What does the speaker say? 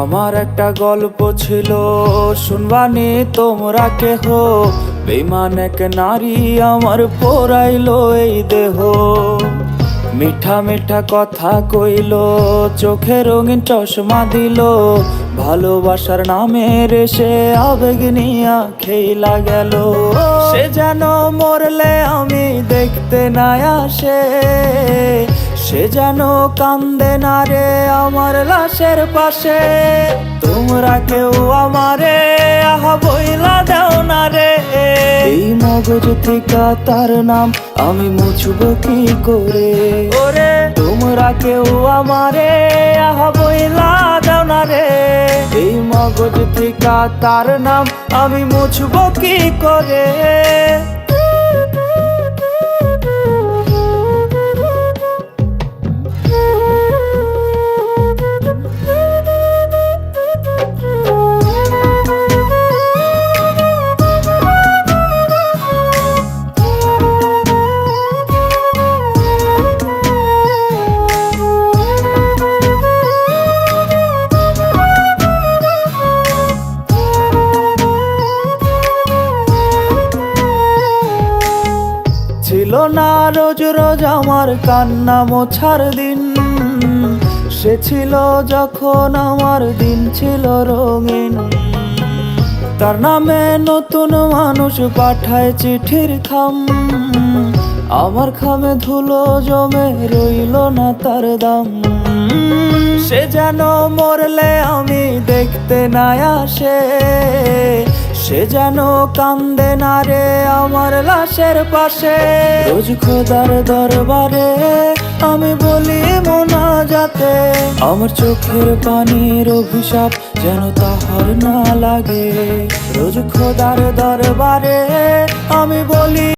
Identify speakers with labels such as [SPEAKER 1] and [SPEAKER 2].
[SPEAKER 1] আমার একটা গল্প ছিল, শুনবানি তোমরা কেহ। বেঈমান এক নারী আমার পোড়াইলো এই দেহ। মিঠা মিঠা কথা কইল, চোখে রঙিন চশমা দিল। ভালোবাসার নামে রেসে আবেগ নিয়া খেলা গেল। সে যেন মরলে আমি দেখতে না আসে, সে যেন কান্দে না রে আমার লাশের পাশে। তোমরা কেউ আমারে আহা বইলা দাও না রে, এই মগজ থেকে তার নাম আমি মুছবো কি করে। ওরে তোমরা কেউ আমারে আহা বইলা দাও না রে, এই মগজ থেকে তার নাম আমি মুছবো কি করে। ছিল না রোজ রোজ আমার কান্না মোছার দিন, সে ছিল যখন আমার দিন ছিল রঙিন। তার নামে নতুন মানুষ পাঠায় চিঠির খাম, আমার খামে ধুলো জমে রইল না তার দাম। সে যেন মরলে আমি দেখতে না আসে, সে যেন কান্দে না রে আমার লাশের পাশে। রোজ খোদার দরবারে আমি বলি মোনাজাতে, আমার চোখের পানির অভিশাপ যেন তাহার না লাগে। রোজ খোদার দরবারে আমি বলি